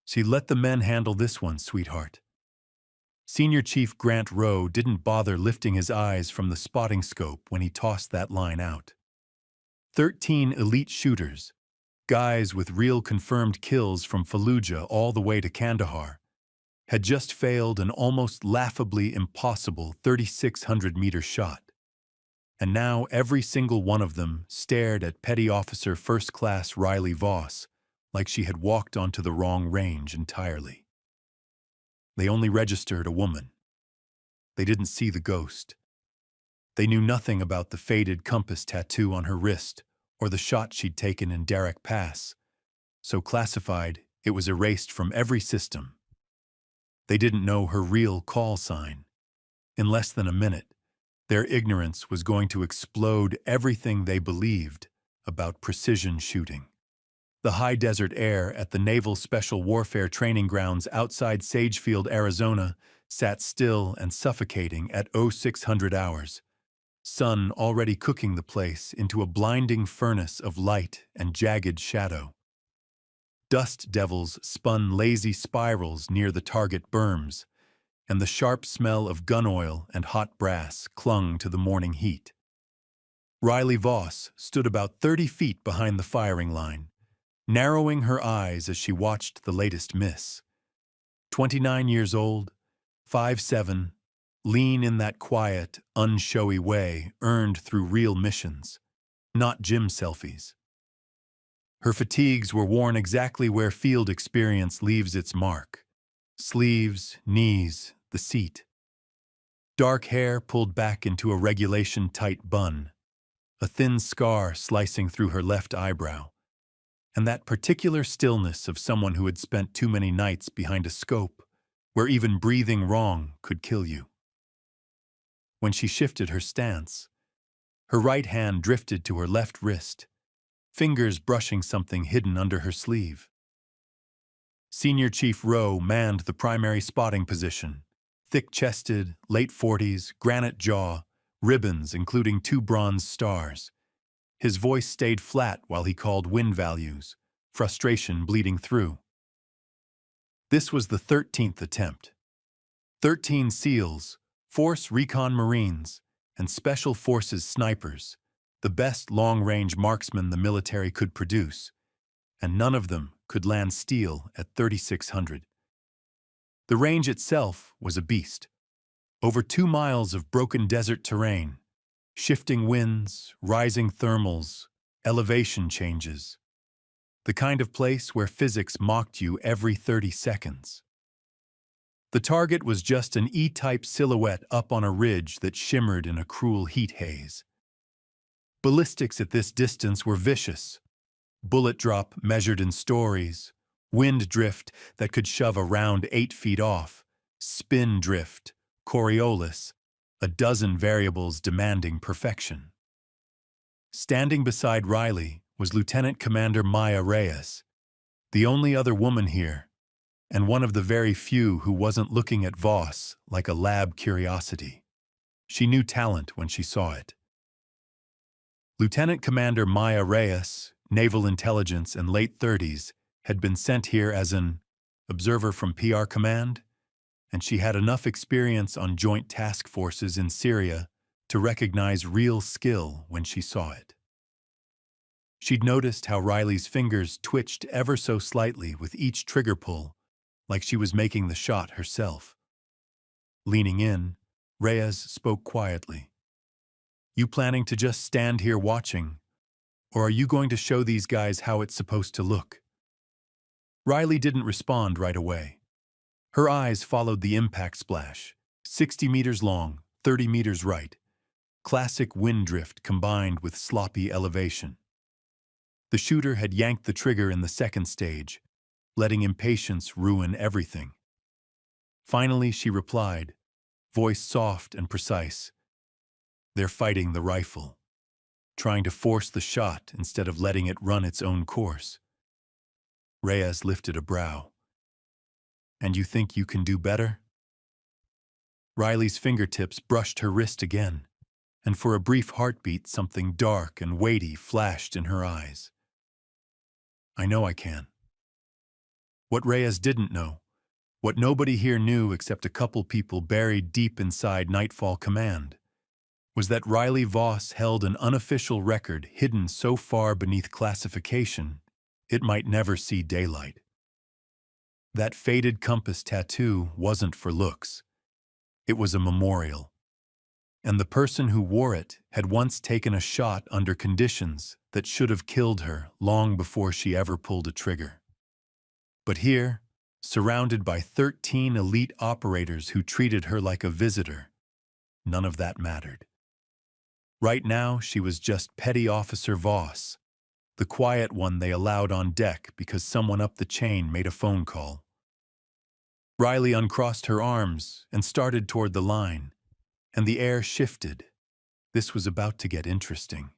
She let the men handle this one, sweetheart. Senior Chief Grant Rowe didn't bother lifting his eyes from the spotting scope when he tossed that line out. 13 elite shooters, guys with real confirmed kills from Fallujah all the way to Kandahar, had just failed an almost laughably impossible 3,600-meter shot. And now every single one of them stared at Petty Officer First Class Riley Voss like she had walked onto the wrong range entirely. They only registered a woman. They didn't see the ghost. They knew nothing about the faded compass tattoo on her wrist or the shot she'd taken in Derek Pass. So classified, it was erased from every system. They didn't know her real call sign. In less than a minute, their ignorance was going to explode everything they believed about precision shooting. The high desert air at the Naval Special Warfare Training Grounds outside Sagefield, Arizona, sat still and suffocating at 0600 hours, sun already cooking the place into a blinding furnace of light and jagged shadow. Dust devils spun lazy spirals near the target berms, and the sharp smell of gun oil and hot brass clung to the morning heat. Riley Voss stood about 30 feet behind the firing line, narrowing her eyes as she watched the latest miss. 29 years old, 5'7", lean in that quiet, unshowy way earned through real missions, not gym selfies. Her fatigues were worn exactly where field experience leaves its mark: sleeves, knees, the seat. Dark hair pulled back into a regulation-tight bun, a thin scar slicing through her left eyebrow, and that particular stillness of someone who had spent too many nights behind a scope where even breathing wrong could kill you. When she shifted her stance, her right hand drifted to her left wrist, fingers brushing something hidden under her sleeve. Senior Chief Rowe manned the primary spotting position, thick-chested, late 40s, granite jaw, ribbons including 2 bronze stars. His voice stayed flat while he called wind values, frustration bleeding through. This was the 13th attempt. 13 SEALs, Force Recon Marines, and Special Forces snipers, the best long-range marksmen the military could produce, and none of them could land steel at 3,600. The range itself was a beast. Over 2 miles of broken desert terrain, shifting winds, rising thermals, elevation changes. The kind of place where physics mocked you every 30 seconds. The target was just an E-type silhouette up on a ridge that shimmered in a cruel heat haze. Ballistics at this distance were vicious. Bullet drop measured in stories, wind drift that could shove a round 8 feet off, spin drift, Coriolis, a dozen variables demanding perfection. Standing beside Riley was Lieutenant Commander Maya Reyes, the only other woman here, and one of the very few who wasn't looking at Voss like a lab curiosity. She knew talent when she saw it. Lieutenant Commander Maya Reyes, Naval Intelligence and late 30s, had been sent here as an observer from PR Command, and she had enough experience on joint task forces in Syria to recognize real skill when she saw it. She'd noticed how Riley's fingers twitched ever so slightly with each trigger pull, like she was making the shot herself. Leaning in, Reyes spoke quietly. "You planning to just stand here watching, or are you going to show these guys how it's supposed to look?" Riley didn't respond right away. Her eyes followed the impact splash, 60 meters long, 30 meters right. Classic wind drift combined with sloppy elevation. The shooter had yanked the trigger in the second stage, letting impatience ruin everything. Finally, she replied, voice soft and precise. "They're fighting the rifle, trying to force the shot instead of letting it run its own course." Reyes lifted a brow. "And you think you can do better?" Riley's fingertips brushed her wrist again, and for a brief heartbeat something dark and weighty flashed in her eyes. "I know I can." What Reyes didn't know, what nobody here knew except a couple people buried deep inside Nightfall Command, was that Riley Voss held an unofficial record hidden so far beneath classification it might never see daylight. That faded compass tattoo wasn't for looks. It was a memorial. And the person who wore it had once taken a shot under conditions that should have killed her long before she ever pulled a trigger. But here, surrounded by 13 elite operators who treated her like a visitor, none of that mattered. Right now, she was just Petty Officer Voss, the quiet one they allowed on deck because someone up the chain made a phone call. Riley uncrossed her arms and started toward the line, and the air shifted. This was about to get interesting.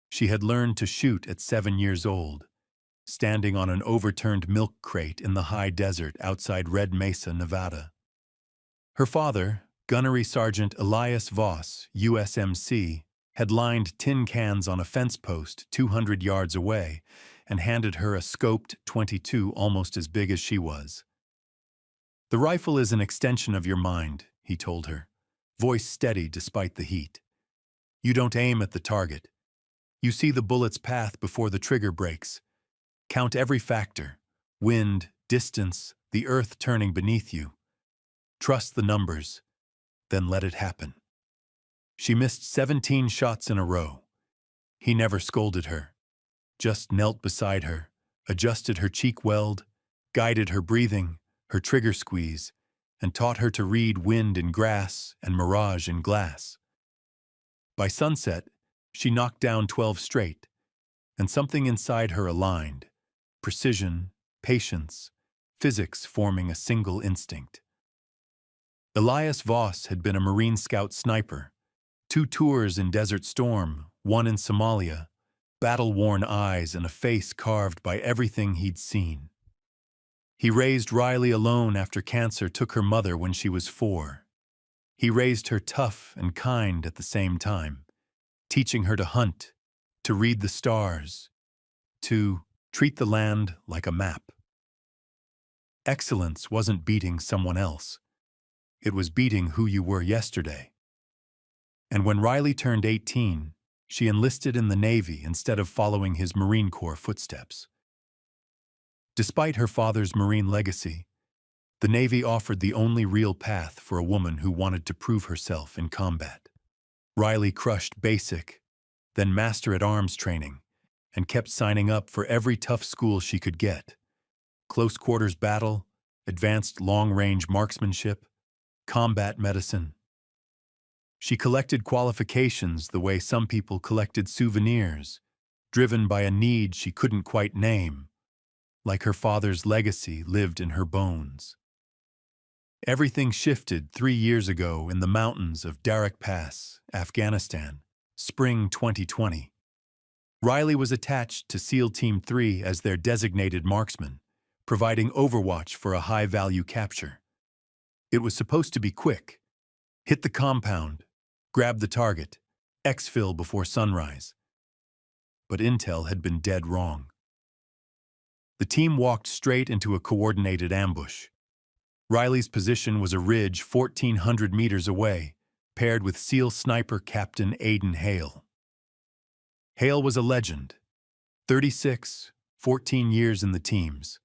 She had learned to shoot at 7 years old, standing on an overturned milk crate in the high desert outside Red Mesa, Nevada. Her father, Gunnery Sergeant Elias Voss, USMC, had lined tin cans on a fence post 200 yards away and handed her a scoped .22 almost as big as she was. "The rifle is an extension of your mind," he told her, voice steady despite the heat. "You don't aim at the target. You see the bullet's path before the trigger breaks. Count every factor: wind, distance, the earth turning beneath you. Trust the numbers, then let it happen." She missed 17 shots in a row. He never scolded her, just knelt beside her, adjusted her cheek weld, guided her breathing, her trigger squeeze, and taught her to read wind in grass and mirage in glass. By sunset, she knocked down 12 straight, and something inside her aligned: precision, patience, physics forming a single instinct. Elias Voss had been a Marine Scout sniper, 2 tours in Desert Storm, 1 in Somalia, battle-worn eyes and a face carved by everything he'd seen. He raised Riley alone after cancer took her mother when she was 4. He raised her tough and kind at the same time, teaching her to hunt, to read the stars, to treat the land like a map. Excellence wasn't beating someone else. It was beating who you were yesterday. And when Riley turned 18, she enlisted in the Navy instead of following his Marine Corps footsteps. Despite her father's Marine legacy, the Navy offered the only real path for a woman who wanted to prove herself in combat. Riley crushed basic, then master-at-arms training, and kept signing up for every tough school she could get: close quarters battle, advanced long-range marksmanship, combat medicine. She collected qualifications the way some people collected souvenirs, driven by a need she couldn't quite name, like her father's legacy lived in her bones. Everything shifted 3 years ago in the mountains of Darak Pass, Afghanistan, spring 2020. Riley was attached to SEAL Team 3 as their designated marksman, providing overwatch for a high-value capture. It was supposed to be quick: hit the compound, grab the target, exfil before sunrise. But intel had been dead wrong. The team walked straight into a coordinated ambush. Riley's position was a ridge 1,400 meters away, paired with SEAL sniper Captain Aidan Hale. Hale was a legend: 36, 14 years in the teams.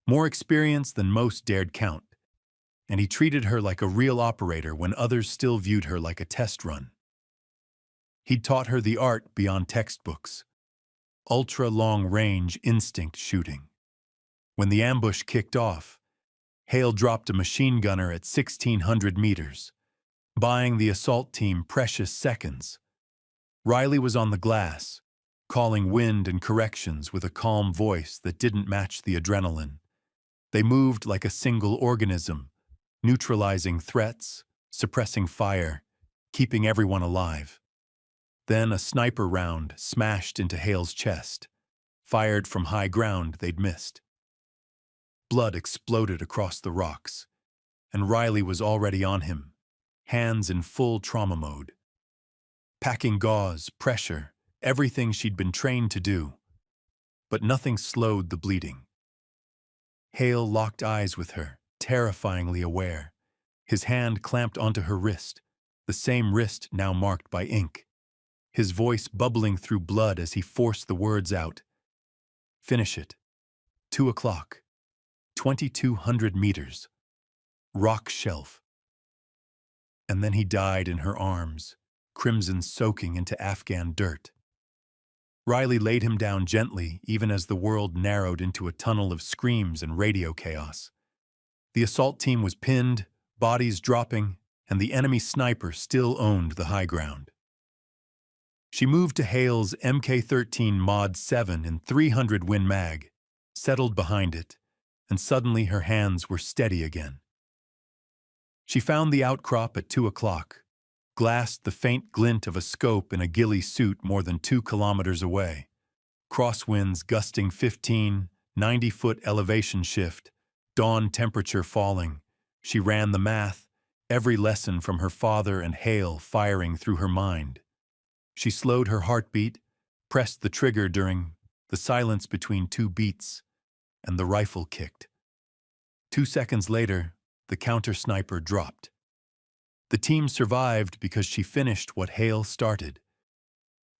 More experience than most dared count, and he treated her like a real operator when others still viewed her like a test run. He'd taught her the art beyond textbooks: ultra-long-range instinct shooting. When the ambush kicked off, Hale dropped a machine gunner at 1,600 meters, buying the assault team precious seconds. Riley was on the glass, calling wind and corrections with a calm voice that didn't match the adrenaline. They moved like a single organism, neutralizing threats, suppressing fire, keeping everyone alive. Then a sniper round smashed into Hale's chest, fired from high ground they'd missed. Blood exploded across the rocks, and Riley was already on him, hands in full trauma mode. Packing gauze, pressure, everything she'd been trained to do. But nothing slowed the bleeding. Hale locked eyes with her, terrifyingly aware. His hand clamped onto her wrist, the same wrist now marked by ink. His voice bubbling through blood as he forced the words out. Finish it. 2 o'clock. 2,200 meters. Rock shelf. And then he died in her arms, crimson soaking into Afghan dirt. Riley laid him down gently, even as the world narrowed into a tunnel of screams and radio chaos. The assault team was pinned, bodies dropping, and the enemy sniper still owned the high ground. She moved to Hale's Mk13 Mod 7 in 300 Win Mag, settled behind it, and suddenly her hands were steady again. She found the outcrop at 2 o'clock, glassed the faint glint of a scope in a ghillie suit more than 2 kilometers away. Crosswinds gusting 15, 90-foot elevation shift, dawn temperature falling. She ran the math, every lesson from her father and Hale firing through her mind. She slowed her heartbeat, pressed the trigger during the silence between 2 beats, and the rifle kicked. 2 seconds later, the counter-sniper dropped. The team survived because she finished what Hale started.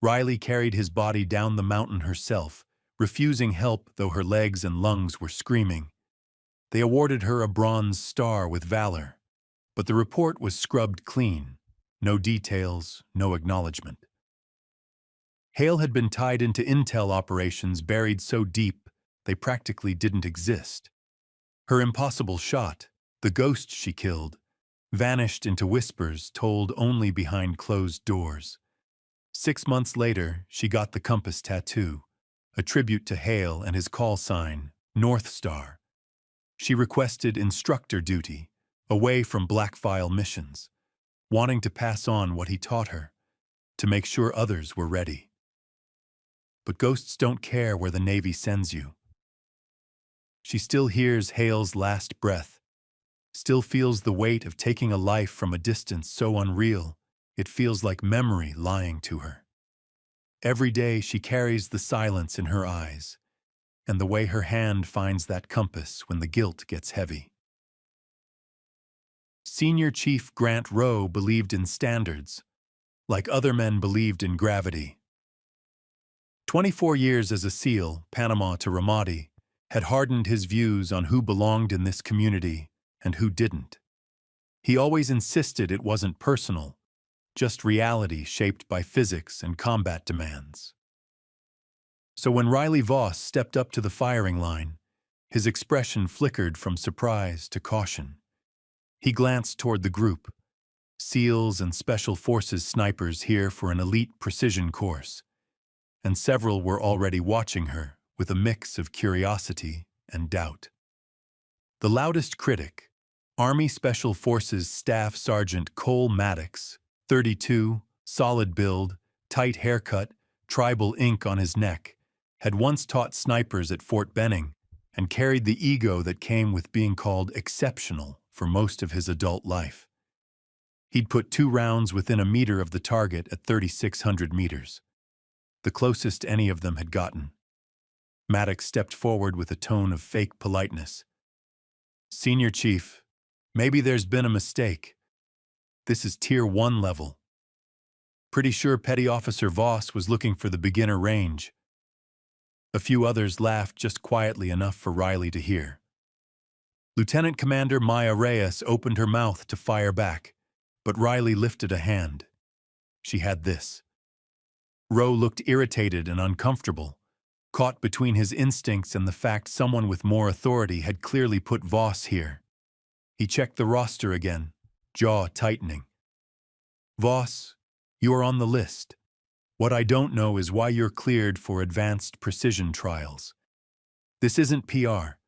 Riley carried his body down the mountain herself, refusing help though her legs and lungs were screaming. They awarded her a Bronze Star with valor, but the report was scrubbed clean. No details, no acknowledgement. Hale had been tied into intel operations buried so deep they practically didn't exist. Her impossible shot, the ghost she killed, vanished into whispers told only behind closed doors. 6 months later, she got the compass tattoo, a tribute to Hale and his call sign, North Star. She requested instructor duty, away from black file missions, wanting to pass on what he taught her, to make sure others were ready. But ghosts don't care where the Navy sends you. She still hears Hale's last breath, still feels the weight of taking a life from a distance so unreal, it feels like memory lying to her. Every day she carries the silence in her eyes, and the way her hand finds that compass when the guilt gets heavy. Senior Chief Grant Rowe believed in standards, like other men believed in gravity. 24 years as a SEAL, Panama to Ramadi, had hardened his views on who belonged in this community and who didn't. He always insisted it wasn't personal, just reality shaped by physics and combat demands. So when Riley Voss stepped up to the firing line, his expression flickered from surprise to caution. He glanced toward the group, SEALs and Special Forces snipers here for an elite precision course, and several were already watching her with a mix of curiosity and doubt. The loudest critic, Army Special Forces Staff Sergeant Cole Maddox, 32, solid build, tight haircut, tribal ink on his neck, had once taught snipers at Fort Benning and carried the ego that came with being called exceptional for most of his adult life. He'd put 2 rounds within a meter of the target at 3,600 meters, the closest any of them had gotten. Maddox stepped forward with a tone of fake politeness. "Senior Chief, maybe there's been a mistake. This is Tier 1 level. Pretty sure Petty Officer Voss was looking for the beginner range." A few others laughed just quietly enough for Riley to hear. Lieutenant Commander Maya Reyes opened her mouth to fire back, but Riley lifted a hand. She had this. Rowe looked irritated and uncomfortable, caught between his instincts and the fact someone with more authority had clearly put Voss here. He checked the roster again, jaw tightening. "Voss, you are on the list. What I don't know is why you're cleared for advanced precision trials. This isn't PR.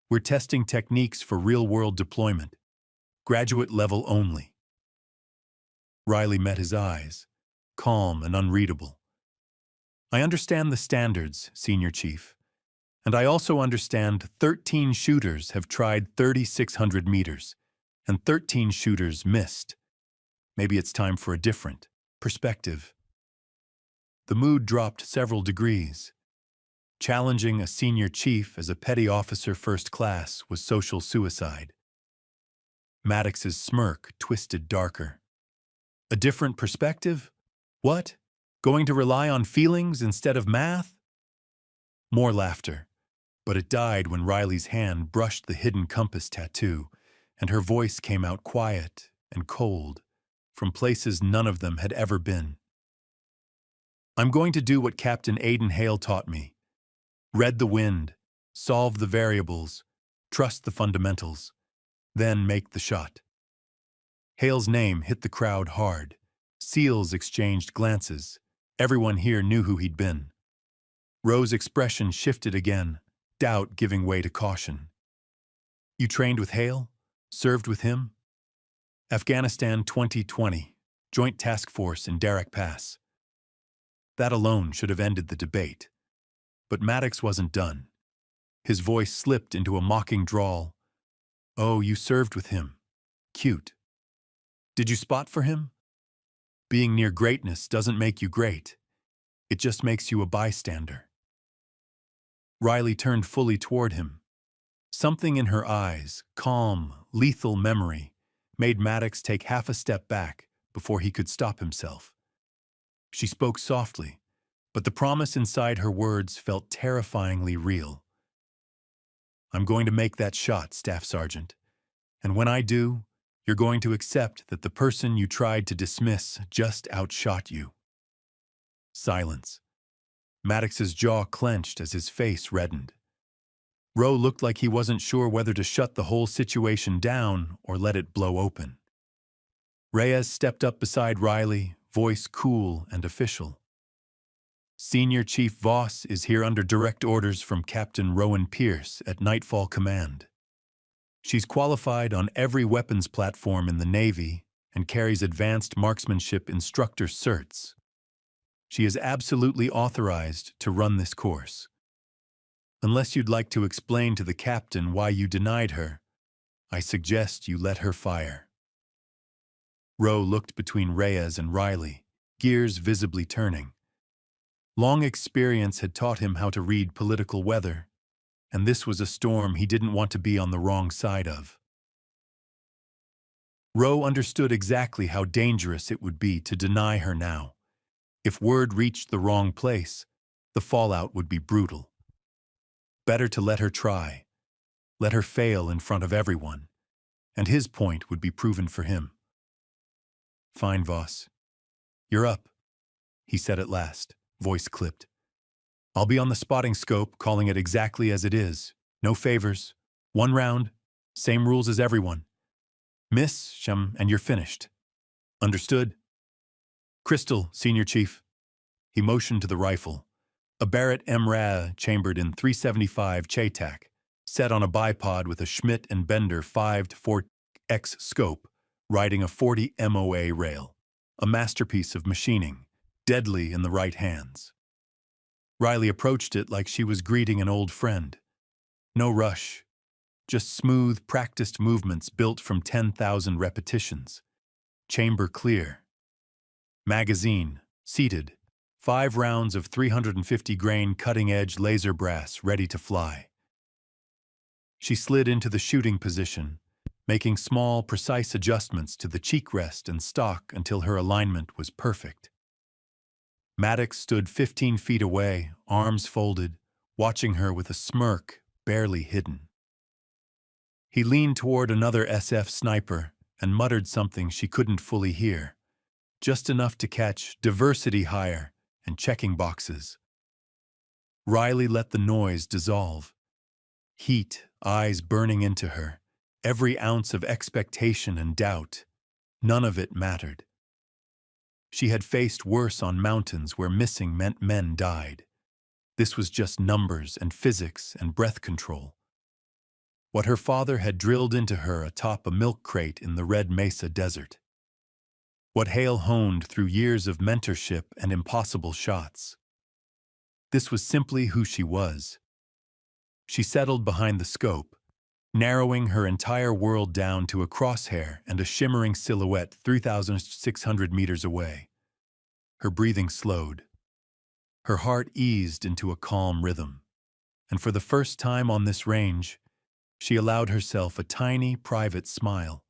We're testing techniques for real-world deployment. Graduate level only." Riley met his eyes, calm and unreadable. "I understand the standards, Senior Chief, and I also understand 13 shooters have tried 3,600 meters, and 13 shooters missed. Maybe it's time for a different perspective." The mood dropped several degrees. Challenging a senior chief as a petty officer first class was social suicide. Maddox's smirk twisted darker. A different perspective? What? Going to rely on feelings instead of math? More laughter, but it died when Riley's hand brushed the hidden compass tattoo, and her voice came out quiet and cold, from places none of them had ever been. I'm going to do what Captain Aidan Hale taught me. Read the wind, solve the variables, trust the fundamentals, then make the shot. Hale's name hit the crowd hard. SEALs exchanged glances. Everyone here knew who he'd been. Rowe's expression shifted again, doubt giving way to caution. You trained with Hale? Served with him? Afghanistan 2020, Joint Task Force in Derek Pass. That alone should have ended the debate. But Maddox wasn't done. His voice slipped into a mocking drawl. Oh, you served with him. Cute. Did you spot for him? Being near greatness doesn't make you great. It just makes you a bystander. Riley turned fully toward him. Something in her eyes, calm, lethal memory, made Maddox take half a step back before he could stop himself. She spoke softly, but the promise inside her words felt terrifyingly real. I'm going to make that shot, Staff Sergeant. And when I do, you're going to accept that the person you tried to dismiss just outshot you. Silence. Maddox's jaw clenched as his face reddened. Rowe looked like he wasn't sure whether to shut the whole situation down or let it blow open. Reyes stepped up beside Riley, voice cool and official. Senior Chief Voss is here under direct orders from Captain Rowan Pierce at Nightfall Command. She's qualified on every weapons platform in the Navy and carries advanced marksmanship instructor certs. She is absolutely authorized to run this course. Unless you'd like to explain to the captain why you denied her, I suggest you let her fire. Rowe looked between Reyes and Riley, gears visibly turning. Long experience had taught him how to read political weather, and this was a storm he didn't want to be on the wrong side of. Rowe understood exactly how dangerous it would be to deny her now. If word reached the wrong place, the fallout would be brutal. Better to let her try, let her fail in front of everyone, and his point would be proven for him. Fine, Voss. You're up, he said at last, voice clipped. I'll be on the spotting scope, calling it exactly as it is. No favors. One round. Same rules as everyone. Miss, Shum, and you're finished. Understood? Crystal, Senior Chief. He motioned to the rifle. A Barrett MRA chambered in .375 Chaytak, set on a bipod with a Schmidt and Bender 5-4X scope, riding a 40 MOA rail. A masterpiece of machining, deadly in the right hands. Riley approached it like she was greeting an old friend. No rush, just smooth, practiced movements built from 10,000 repetitions. Chamber clear. Magazine, seated. 5 rounds of 350-grain cutting-edge laser brass ready to fly. She slid into the shooting position, making small, precise adjustments to the cheek rest and stock until her alignment was perfect. Maddox stood 15 feet away, arms folded, watching her with a smirk barely hidden. He leaned toward another SF sniper and muttered something she couldn't fully hear, just enough to catch diversity hire and checking boxes. Riley let the noise dissolve. Heat, eyes burning into her, every ounce of expectation and doubt. None of it mattered. She had faced worse on mountains where missing meant men died. This was just numbers and physics and breath control. What her father had drilled into her atop a milk crate in the Red Mesa Desert. What Hale honed through years of mentorship and impossible shots. This was simply who she was. She settled behind the scope, narrowing her entire world down to a crosshair and a shimmering silhouette 3,600 meters away. Her breathing slowed. Her heart eased into a calm rhythm. and for the first time on this range, she allowed herself a tiny, private smile.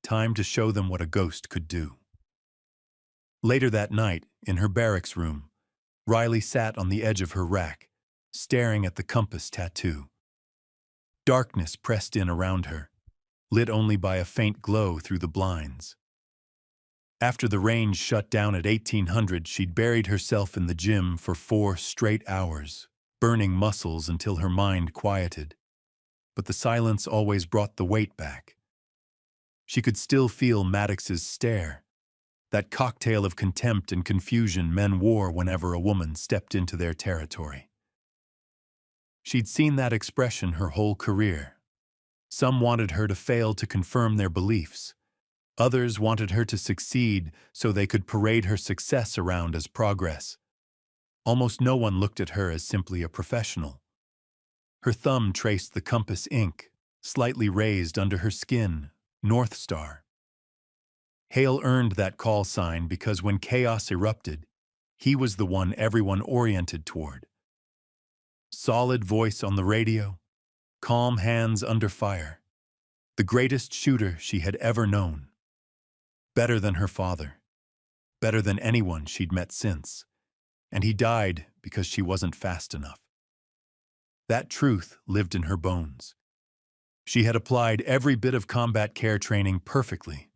Time to show them what a ghost could do. Later that night, in her barracks room, Riley sat on the edge of her rack, staring at the compass tattoo. Darkness pressed in around her, lit only by a faint glow through the blinds. After the range shut down at 1800, she'd buried herself in the gym for 4 straight hours, burning muscles until her mind quieted. But the silence always brought the weight back. She could still feel Maddox's stare, that cocktail of contempt and confusion men wore whenever a woman stepped into their territory. She'd seen that expression her whole career. Some wanted her to fail to confirm their beliefs. Others wanted her to succeed so they could parade her success around as progress. Almost no one looked at her as simply a professional. Her thumb traced the compass ink, slightly raised under her skin, North Star. Hale earned that call sign because when chaos erupted, he was the one everyone oriented toward. Solid voice on the radio, calm hands under fire. The greatest shooter she had ever known. Better than her father. Better than anyone she'd met since. And he died because she wasn't fast enough. That truth lived in her bones. She had applied every bit of combat care training perfectly.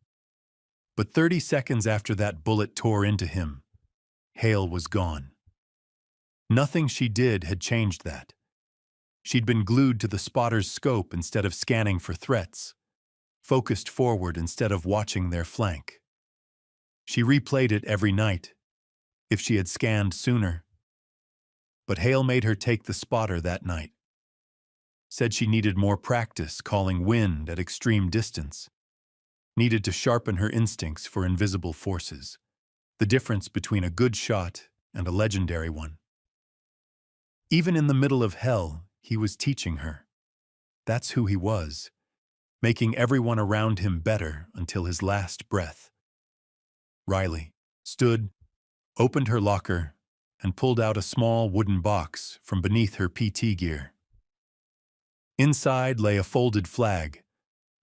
But 30 seconds after that bullet tore into him, Hale was gone. Nothing she did had changed that. She'd been glued to the spotter's scope instead of scanning for threats, focused forward instead of watching their flank. She replayed it every night, if she had scanned sooner. But Hale made her take the spotter that night. Said she needed more practice calling wind at extreme distance. Needed to sharpen her instincts for invisible forces. The difference between a good shot and a legendary one. Even in the middle of hell, he was teaching her. That's who he was, making everyone around him better until his last breath. Riley stood, opened her locker, and pulled out a small wooden box from beneath her PT gear. Inside lay a folded flag,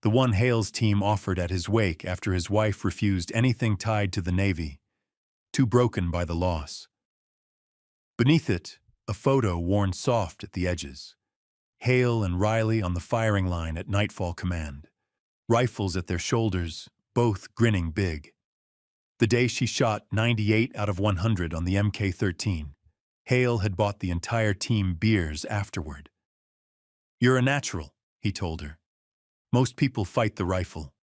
the one Hale's team offered at his wake after his wife refused anything tied to the Navy, too broken by the loss. Beneath it, a photo worn soft at the edges. Hale and Riley on the firing line at Nightfall Command, rifles at their shoulders, both grinning big. The day she shot 98 out of 100 on the Mk-13, Hale had bought the entire team beers afterward. "You're a natural," he told her. "Most people fight the rifle.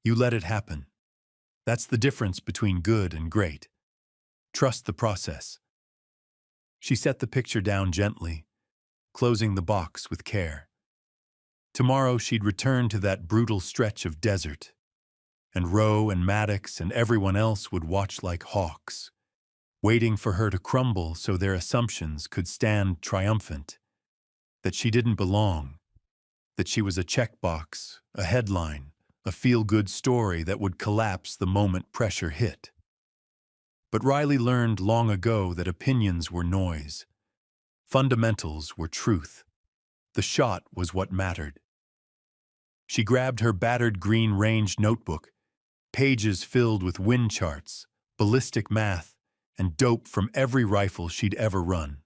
You let it happen. That's the difference between good and great. Trust the process." She set the picture down gently, closing the box with care. Tomorrow she'd return to that brutal stretch of desert, and Rowe and Maddox and everyone else would watch like hawks, waiting for her to crumble so their assumptions could stand triumphant. That she didn't belong, that she was a checkbox, a headline, a feel-good story that would collapse the moment pressure hit. But Riley learned long ago that opinions were noise. Fundamentals were truth. The shot was what mattered. She grabbed her battered green range notebook, pages filled with wind charts, ballistic math, and dope from every rifle she'd ever run.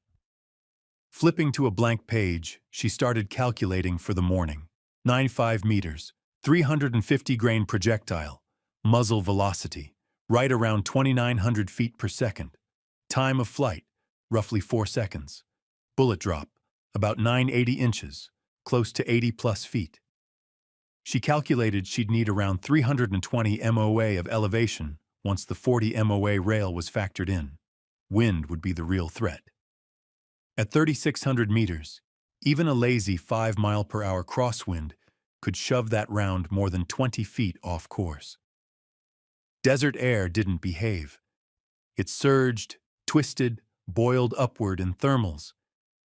Flipping to a blank page, she started calculating for the morning. 95 meters, 350 grain projectile, muzzle velocity, right around 2,900 feet per second. Time of flight, roughly 4 seconds. Bullet drop, about 980 inches, close to 80 plus feet. She calculated she'd need around 320 MOA of elevation once the 40 MOA rail was factored in. Wind would be the real threat. At 3,600 meters, even a lazy 5-mile-per-hour crosswind could shove that round more than 20 feet off course. Desert air didn't behave. It surged, twisted, boiled upward in thermals.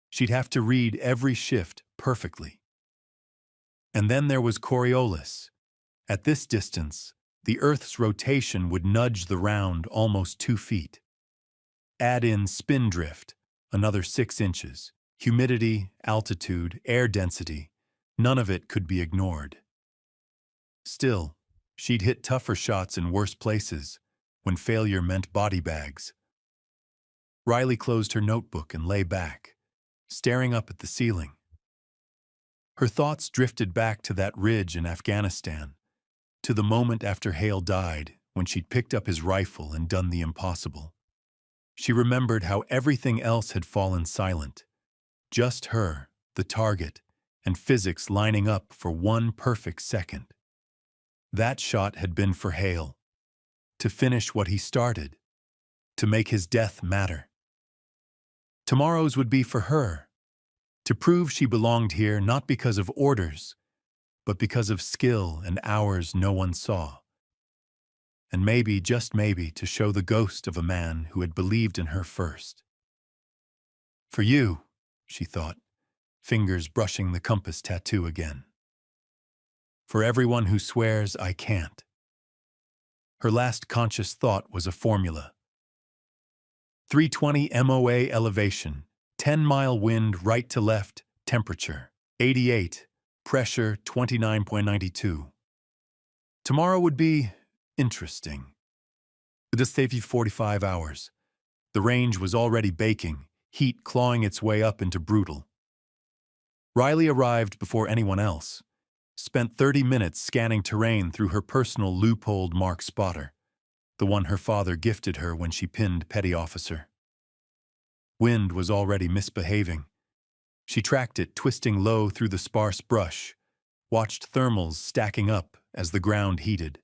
She'd have to read every shift perfectly. And then there was Coriolis. At this distance, the Earth's rotation would nudge the round almost 2 feet. Add in spin drift, another 6 inches. Humidity, altitude, air density, none of it could be ignored. Still, she'd hit tougher shots in worse places, when failure meant body bags. Riley closed her notebook and lay back, staring up at the ceiling. Her thoughts drifted back to that ridge in Afghanistan, to the moment after Hale died, when she'd picked up his rifle and done the impossible. She remembered how everything else had fallen silent. Just her, the target, and physics lining up for one perfect second. That shot had been for Hale, to finish what he started, to make his death matter. Tomorrow's would be for her, to prove she belonged here not because of orders, but because of skill and hours no one saw. And maybe, just maybe, to show the ghost of a man who had believed in her first. For you, she thought, fingers brushing the compass tattoo again. For everyone who swears I can't. Her last conscious thought was a formula. 320 MOA elevation, 10-mile wind right to left, temperature 88, pressure 29.92. Tomorrow would be interesting. It just saved you 45 hours. The range was already baking, heat clawing its way up into brutal. Riley arrived before anyone else, spent 30 minutes scanning terrain through her personal loopholed Mark spotter, the one her father gifted her when she pinned petty officer. Wind was already misbehaving. She tracked it twisting low through the sparse brush, watched thermals stacking up as the ground heated.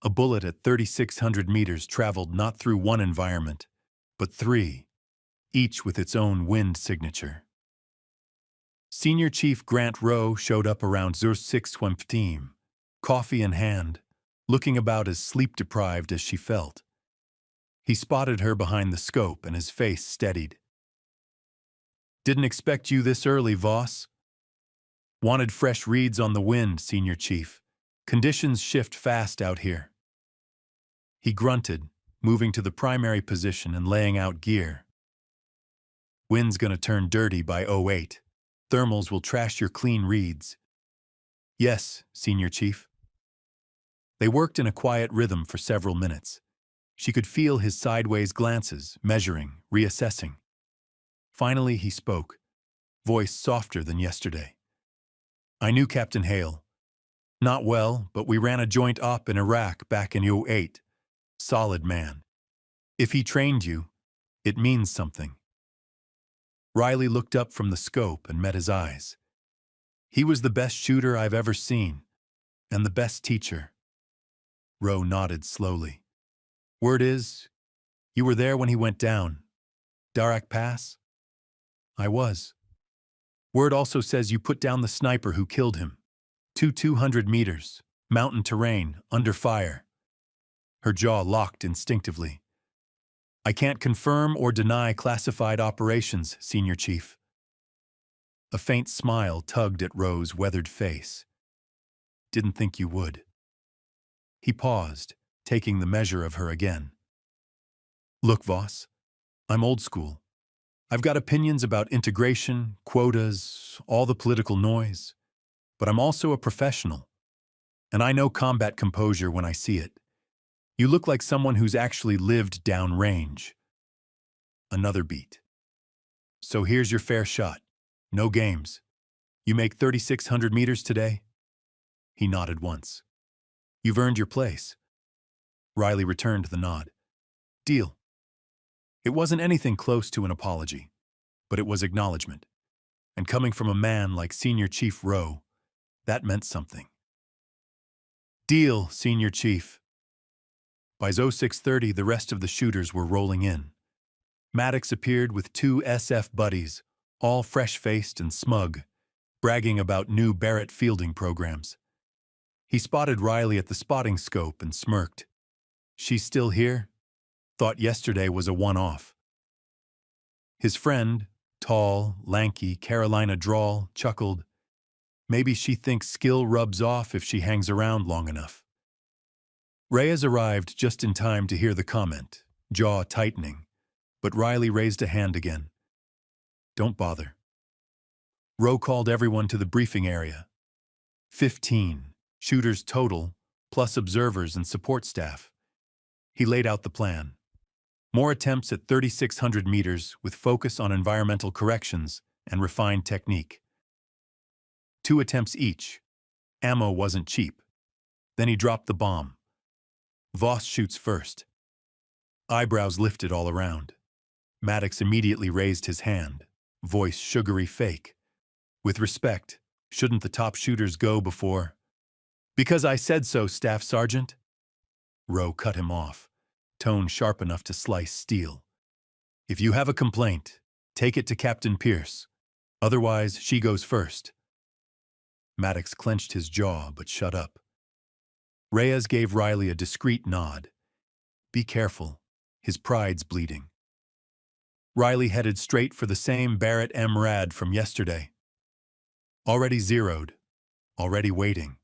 A bullet at 3,600 meters traveled not through one environment, but three, each with its own wind signature. Senior Chief Grant Rowe showed up around 06:15, coffee in hand, looking about as sleep-deprived as she felt. He spotted her behind the scope and his face steadied. "Didn't expect you this early, Voss." "Wanted fresh reads on the wind, Senior Chief. Conditions shift fast out here." He grunted, moving to the primary position and laying out gear. "Wind's gonna turn dirty by 08. Thermals will trash your clean reads." "Yes, Senior Chief." They worked in a quiet rhythm for several minutes. She could feel his sideways glances, measuring, reassessing. Finally he spoke, voice softer than yesterday. "I knew Captain Hale. Not well, but we ran a joint op in Iraq back in 08. Solid man. If he trained you, it means something." Riley looked up from the scope and met his eyes. "He was the best shooter I've ever seen, and the best teacher." Rowe nodded slowly. "Word is, you were there when he went down. Darak Pass?" "I was." "Word also says you put down the sniper who killed him. 200 meters, mountain terrain, under fire." Her jaw locked instinctively. "I can't confirm or deny classified operations, Senior Chief." A faint smile tugged at Rowe's weathered face. "Didn't think you would." He paused, taking the measure of her again. "Look, Voss, I'm old school. I've got opinions about integration, quotas, all the political noise. But I'm also a professional, and I know combat composure when I see it. You look like someone who's actually lived downrange." Another beat. "So here's your fair shot. No games. You make 3,600 meters today?" He nodded once. "You've earned your place." Riley returned the nod. "Deal." It wasn't anything close to an apology, but it was acknowledgement. And coming from a man like Senior Chief Rowe, that meant something. "Deal, Senior Chief." By 06:30, the rest of the shooters were rolling in. Maddox appeared with 2 SF buddies, all fresh-faced and smug, bragging about new Barrett fielding programs. He spotted Riley at the spotting scope and smirked. "She's still here? Thought yesterday was a one-off." His friend, tall, lanky, Carolina drawl, chuckled. "Maybe she thinks skill rubs off if she hangs around long enough." Reyes arrived just in time to hear the comment, jaw tightening, but Riley raised a hand again. Don't bother. Rowe called everyone to the briefing area. 15 shooters total, plus observers and support staff. He laid out the plan. More attempts at 3,600 meters with focus on environmental corrections and refined technique. 2 attempts each. Ammo wasn't cheap. Then he dropped the bomb. Voss shoots first. Eyebrows lifted all around. Maddox immediately raised his hand, voice sugary fake. With respect, shouldn't the top shooters go before? Because I said so, Staff Sergeant. Rowe cut him off, tone sharp enough to slice steel. If you have a complaint, take it to Captain Pierce. Otherwise, she goes first. Maddox clenched his jaw but shut up. Reyes gave Riley a discreet nod. Be careful, his pride's bleeding. Riley headed straight for the same Barrett M. Rad from yesterday. Already zeroed, already waiting.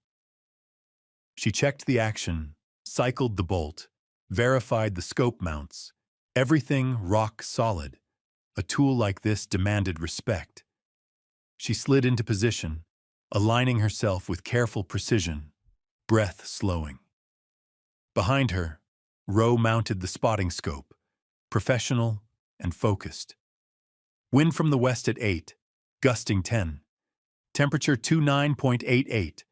She checked the action, cycled the bolt, verified the scope mounts. Everything rock solid. A tool like this demanded respect. She slid into position, aligning herself with careful precision, breath slowing. Behind her, Rowe mounted the spotting scope, professional and focused. Wind from the west at 8, gusting 10. Temperature 29.88.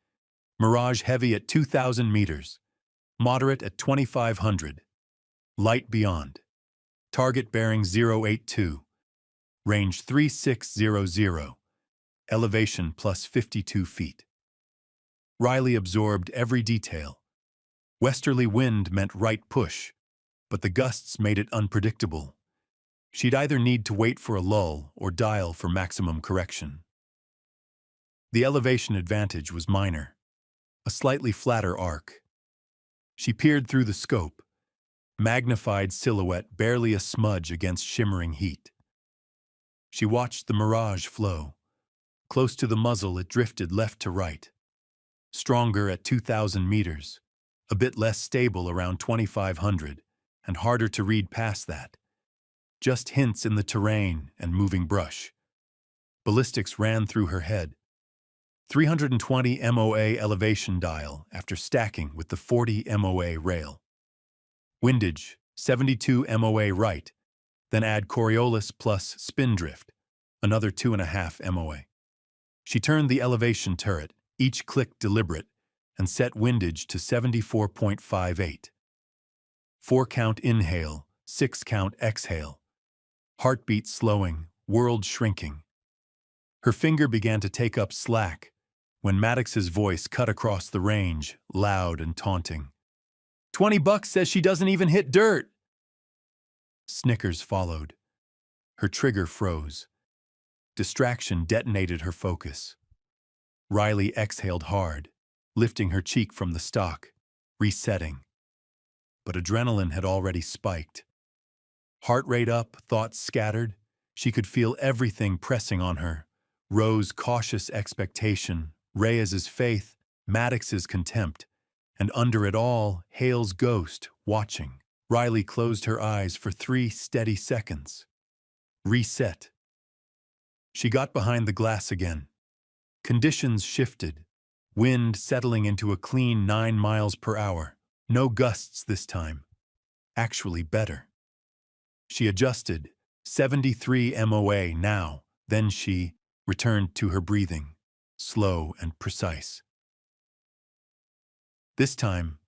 Mirage heavy at 2,000 meters. Moderate at 2,500. Light beyond. Target bearing 082. Range 3600. Elevation plus 52 feet. Riley absorbed every detail. Westerly wind meant right push, but the gusts made it unpredictable. She'd either need to wait for a lull or dial for maximum correction. The elevation advantage was minor, a slightly flatter arc. She peered through the scope, magnified silhouette barely a smudge against shimmering heat. She watched the mirage flow. Close to the muzzle, it drifted left to right. Stronger at 2,000 meters, a bit less stable around 2,500, and harder to read past that. Just hints in the terrain and moving brush. Ballistics ran through her head. 320 MOA elevation dial after stacking with the 40 MOA rail. Windage, 72 MOA right, then add Coriolis plus spin drift, another 2.5 MOA. She turned the elevation turret, each click deliberate, and set windage to 74.58. 4-count inhale, 6-count exhale. Heartbeat slowing, world shrinking. Her finger began to take up slack when Maddox's voice cut across the range, loud and taunting. $20 says she doesn't even hit dirt. Snickers followed. Her trigger froze. Distraction detonated her focus. Riley exhaled hard, lifting her cheek from the stock, resetting. But adrenaline had already spiked. Heart rate up, thoughts scattered. She could feel everything pressing on her. Rowe's cautious expectation, Reyes's faith, Maddox's contempt, and under it all, Hale's ghost, watching. Riley closed her eyes for 3 steady seconds. Reset. She got behind the glass again. Conditions shifted. Wind settling into a clean 9 miles per hour. No gusts this time. Actually better. She adjusted. 73 MOA now. Then she returned to her breathing, slow and precise. This time,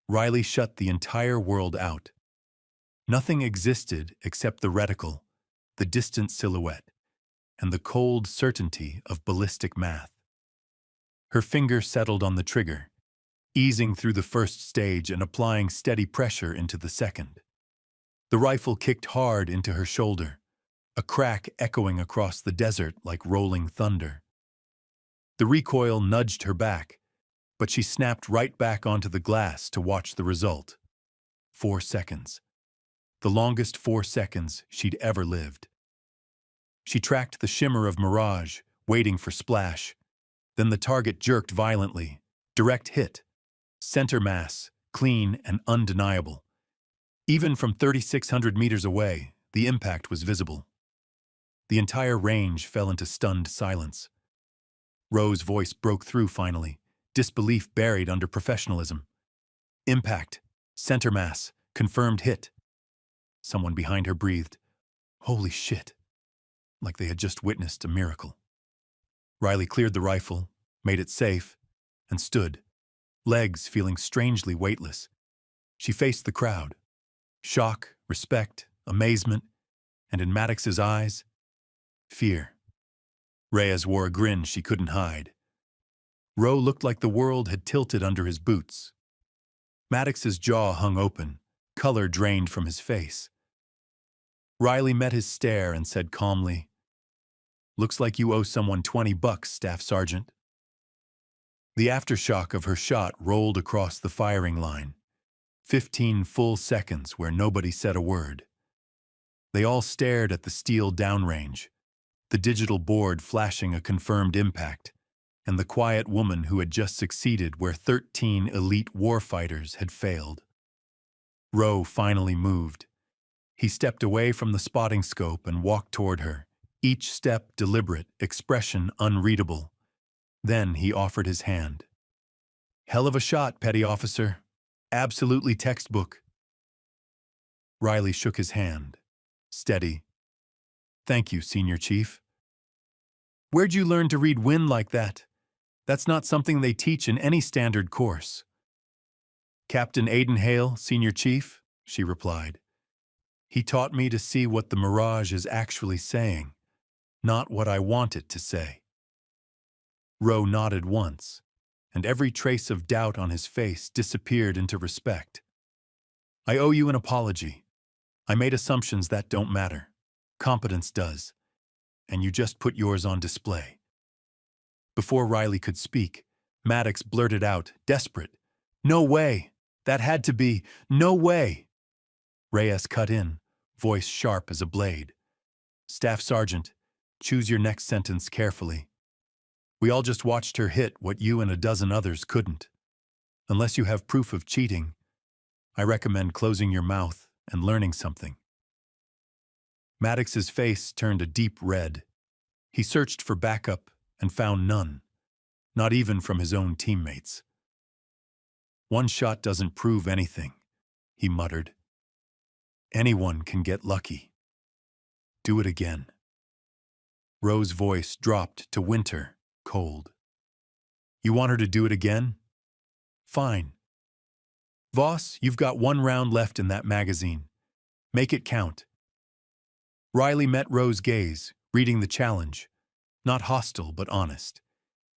Riley shut the entire world out. Nothing existed except the reticle, the distant silhouette, and the cold certainty of ballistic math. Her finger settled on the trigger, easing through the first stage and applying steady pressure into the second. The rifle kicked hard into her shoulder, a crack echoing across the desert like rolling thunder. The recoil nudged her back, but she snapped right back onto the glass to watch the result. 4 seconds. The longest 4 seconds she'd ever lived. She tracked the shimmer of mirage, waiting for splash. Then the target jerked violently. Direct hit. Center mass, clean and undeniable. Even from 3,600 meters away, the impact was visible. The entire range fell into stunned silence. Rowe's voice broke through finally, disbelief buried under professionalism. Impact. Center mass. Confirmed hit. Someone behind her breathed, "Holy shit," like they had just witnessed a miracle. Riley cleared the rifle, made it safe, and stood, legs feeling strangely weightless. She faced the crowd. Shock, respect, amazement, and in Maddox's eyes, fear. Reyes wore a grin she couldn't hide. Rowe looked like the world had tilted under his boots. Maddox's jaw hung open, color drained from his face. Riley met his stare and said calmly, "Looks like you owe someone $20, Staff Sergeant." The aftershock of her shot rolled across the firing line. 15 full seconds where nobody said a word. They all stared at the steel downrange, the digital board flashing a confirmed impact, and the quiet woman who had just succeeded where 13 elite warfighters had failed. Rowe finally moved. He stepped away from the spotting scope and walked toward her, each step deliberate, expression unreadable. Then he offered his hand. "Hell of a shot, Petty Officer. Absolutely textbook." Riley shook his hand. Steady. "Thank you, Senior Chief." "Where'd you learn to read wind like that? That's not something they teach in any standard course." "Captain Aiden Hale, Senior Chief," she replied. "He taught me to see what the mirage is actually saying, not what I want it to say." Rowe nodded once, and every trace of doubt on his face disappeared into respect. "I owe you an apology. I made assumptions that don't matter. Competence does. And you just put yours on display." Before Riley could speak, Maddox blurted out, desperate, "No way! That had to be! No way!" Reyes cut in, voice sharp as a blade. "Staff Sergeant, choose your next sentence carefully. We all just watched her hit what you and a dozen others couldn't. Unless you have proof of cheating, I recommend closing your mouth and learning something." Maddox's face turned a deep red. He searched for backup and found none, not even from his own teammates. "One shot doesn't prove anything," he muttered. "Anyone can get lucky. Do it again." Rowe's voice dropped to winter, cold. "You want her to do it again? Fine. Voss, you've got 1 round left in that magazine. Make it count." Riley met Rowe's gaze, reading the challenge. Not hostile, but honest.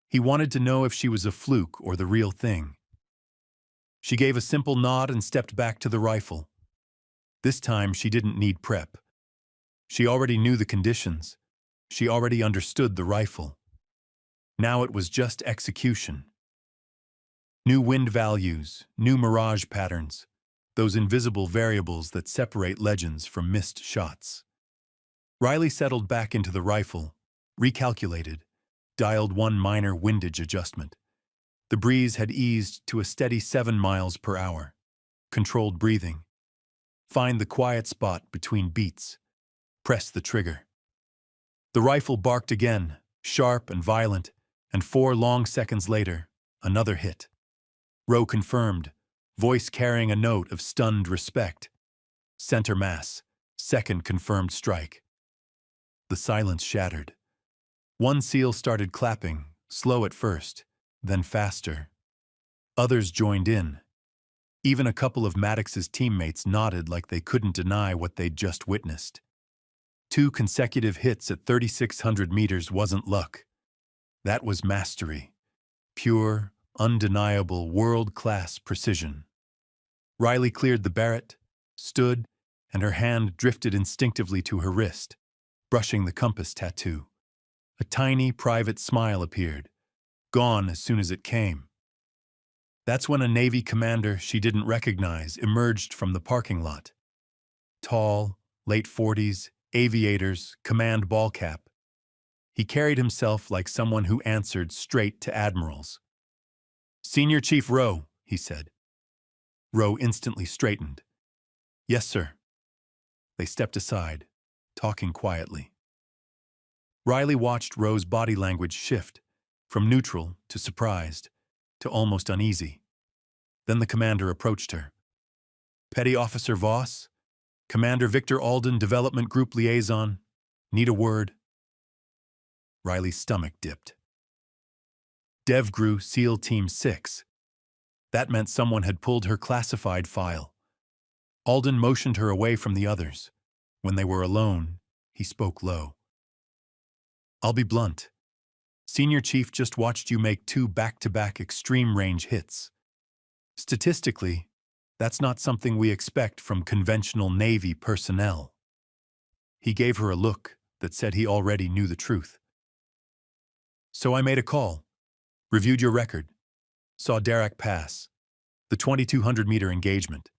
He wanted to know if she was a fluke or the real thing. She gave a simple nod and stepped back to the rifle. This time she didn't need prep. She already knew the conditions. She already understood the rifle. Now it was just execution. New wind values, new mirage patterns, those invisible variables that separate legends from missed shots. Riley settled back into the rifle, recalculated, dialed one minor windage adjustment. The breeze had eased to a steady 7 miles per hour. Controlled breathing. Find the quiet spot between beats. Press the trigger. The rifle barked again, sharp and violent, and 4 long seconds later, another hit. Rowe confirmed, voice carrying a note of stunned respect. Center mass, second confirmed strike. The silence shattered. One SEAL started clapping, slow at first, then faster. Others joined in. Even a couple of Maddox's teammates nodded like they couldn't deny what they'd just witnessed. 2 consecutive hits at 3,600 meters wasn't luck. That was mastery. Pure, undeniable, world-class precision. Riley cleared the Barrett, stood, and her hand drifted instinctively to her wrist, brushing the compass tattoo. A tiny, private smile appeared, gone as soon as it came. That's when a Navy commander she didn't recognize emerged from the parking lot. Tall, late 40s, aviators, command ball cap. He carried himself like someone who answered straight to admirals. "Senior Chief Rowe," he said. Rowe instantly straightened. "Yes, sir." They stepped aside, talking quietly. Riley watched Rowe's body language shift, from neutral to surprised to almost uneasy. Then the commander approached her. "Petty Officer Voss, Commander Victor Alden, Development Group Liaison. Need a word?" Riley's stomach dipped. DevGru SEAL Team 6. That meant someone had pulled her classified file. Alden motioned her away from the others. When they were alone, he spoke low. "I'll be blunt. Senior Chief just watched you make 2 back-to-back extreme-range hits. Statistically, that's not something we expect from conventional Navy personnel." He gave her a look that said he already knew the truth. "So I made a call, reviewed your record, saw Derek pass, the 2,200-meter engagement,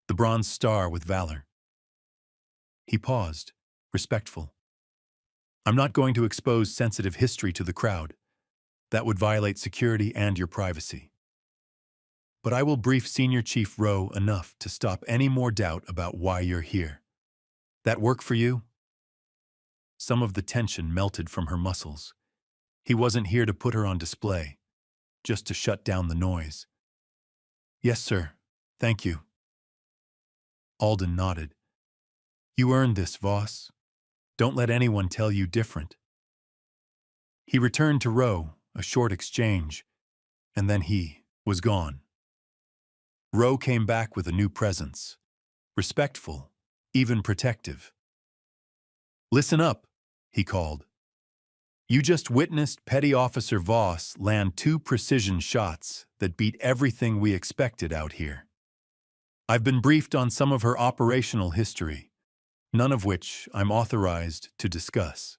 the Bronze Star with Valor." He paused, respectful. "I'm not going to expose sensitive history to the crowd. That would violate security and your privacy. But I will brief Senior Chief Rowe enough to stop any more doubt about why you're here. That work for you?" Some of the tension melted from her muscles. He wasn't here to put her on display, just to shut down the noise. "Yes, sir. Thank you." Alden nodded. "You earned this, Voss. Don't let anyone tell you different." He returned to Rowe, a short exchange, and then he was gone. Rowe came back with a new presence, respectful, even protective. "Listen up," he called. "You just witnessed Petty Officer Voss land 2 precision shots that beat everything we expected out here. I've been briefed on some of her operational history, none of which I'm authorized to discuss.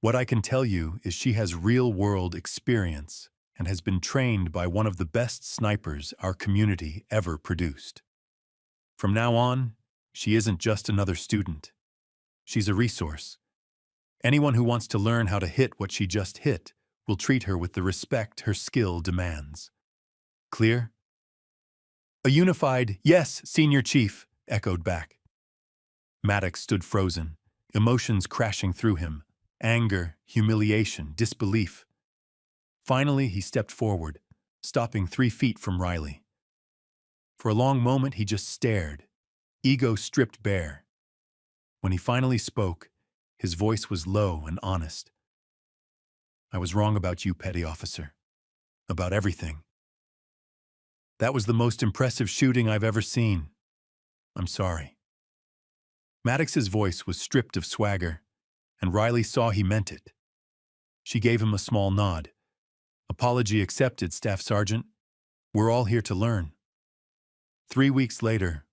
What I can tell you is she has real-world experience and has been trained by one of the best snipers our community ever produced. From now on, she isn't just another student. She's a resource. Anyone who wants to learn how to hit what she just hit will treat her with the respect her skill demands. Clear?" A unified, "Yes, Senior Chief," echoed back. Maddox stood frozen, emotions crashing through him. Anger, humiliation, disbelief. Finally, he stepped forward, stopping 3 feet from Riley. For a long moment, he just stared, ego stripped bare. When he finally spoke, his voice was low and honest. "I was wrong about you, Petty Officer. About everything. That was the most impressive shooting I've ever seen. I'm sorry." Maddox's voice was stripped of swagger, and Riley saw he meant it. She gave him a small nod. "Apology accepted, Staff Sergeant. We're all here to learn." 3 weeks later,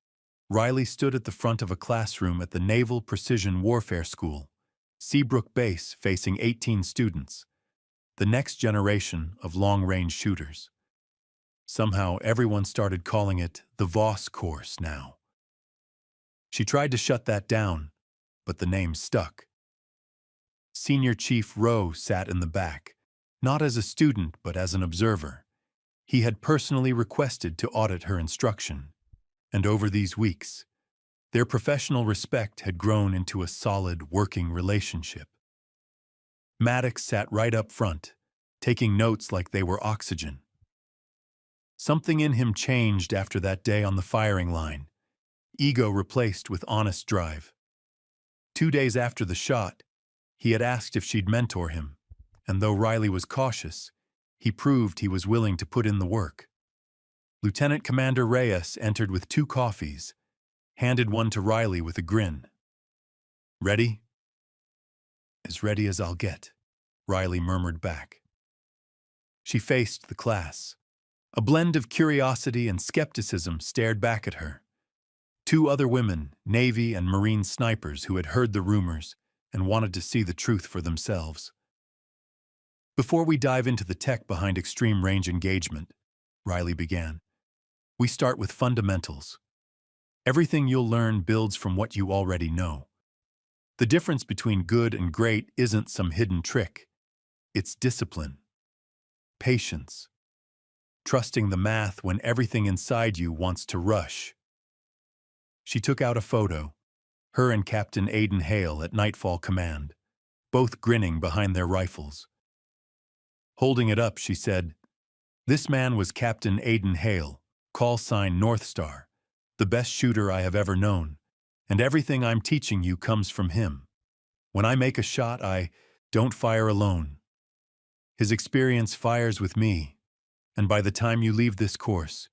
Riley stood at the front of a classroom at the Naval Precision Warfare School, Seabrook Base, facing 18 students, the next generation of long-range shooters. Somehow, everyone started calling it the Voss Course now. She tried to shut that down, but the name stuck. Senior Chief Rowe sat in the back, not as a student but as an observer. He had personally requested to audit her instruction, and over these weeks, their professional respect had grown into a solid working relationship. Maddox sat right up front, taking notes like they were oxygen. Something in him changed after that day on the firing line, ego replaced with honest drive. 2 days after the shot, he had asked if she'd mentor him, and though Riley was cautious, he proved he was willing to put in the work. Lieutenant Commander Reyes entered with 2 coffees, handed one to Riley with a grin. "Ready?" "As ready as I'll get," Riley murmured back. She faced the class. A blend of curiosity and skepticism stared back at her. 2 other women, Navy and Marine snipers who had heard the rumors and wanted to see the truth for themselves. "Before we dive into the tech behind extreme range engagement," Riley began, "we start with fundamentals. Everything you'll learn builds from what you already know. The difference between good and great isn't some hidden trick. It's discipline, patience, trusting the math when everything inside you wants to rush." She took out a photo, her and Captain Aidan Hale at Nightfall Command, both grinning behind their rifles. Holding it up, she said, "This man was Captain Aidan Hale, call sign North Star, the best shooter I have ever known, and everything I'm teaching you comes from him. When I make a shot, I don't fire alone. His experience fires with me, and by the time you leave this course,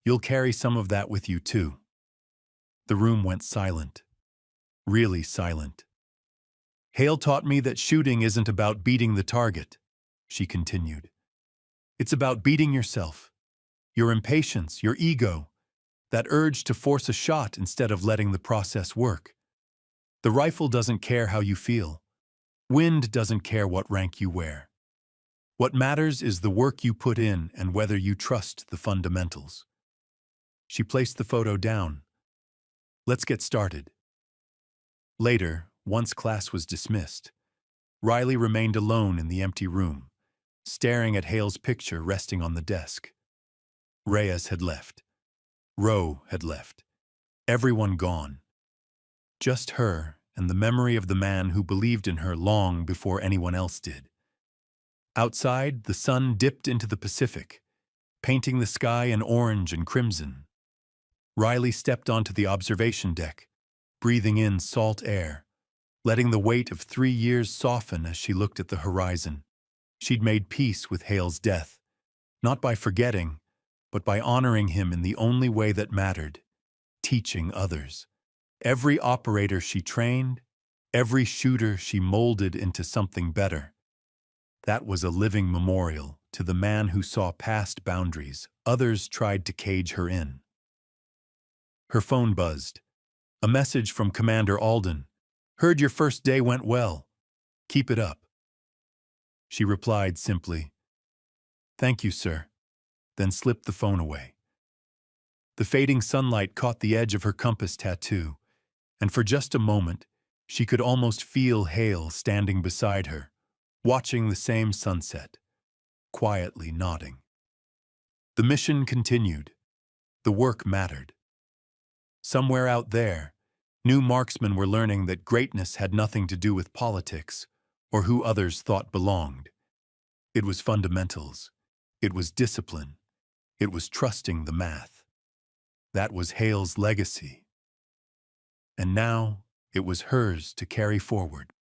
you'll carry some of that with you too." The room went silent, really silent. "Hale taught me that shooting isn't about beating the target," she continued. "It's about beating yourself, your impatience, your ego, that urge to force a shot instead of letting the process work. The rifle doesn't care how you feel. Wind doesn't care what rank you wear. What matters is the work you put in and whether you trust the fundamentals." She placed the photo down. "Let's get started." Later, once class was dismissed, Riley remained alone in the empty room, staring at Hale's picture resting on the desk. Reyes had left. Rowe had left. Everyone gone. Just her and the memory of the man who believed in her long before anyone else did. Outside, the sun dipped into the Pacific, painting the sky in orange and crimson. Riley stepped onto the observation deck, breathing in salt air, letting the weight of 3 years soften as she looked at the horizon. She'd made peace with Hale's death, not by forgetting, but by honoring him in the only way that mattered, teaching others. Every operator she trained, every shooter she molded into something better. That was a living memorial to the man who saw past boundaries others tried to cage her in. Her phone buzzed. A message from Commander Alden. "Heard your first day went well. Keep it up." She replied simply, "Thank you, sir," then slipped the phone away. The fading sunlight caught the edge of her compass tattoo, and for just a moment, she could almost feel Hale standing beside her, watching the same sunset, quietly nodding. The mission continued. The work mattered. Somewhere out there, new marksmen were learning that greatness had nothing to do with politics or who others thought belonged. It was fundamentals. It was discipline. It was trusting the math. That was Hale's legacy. And now it was hers to carry forward.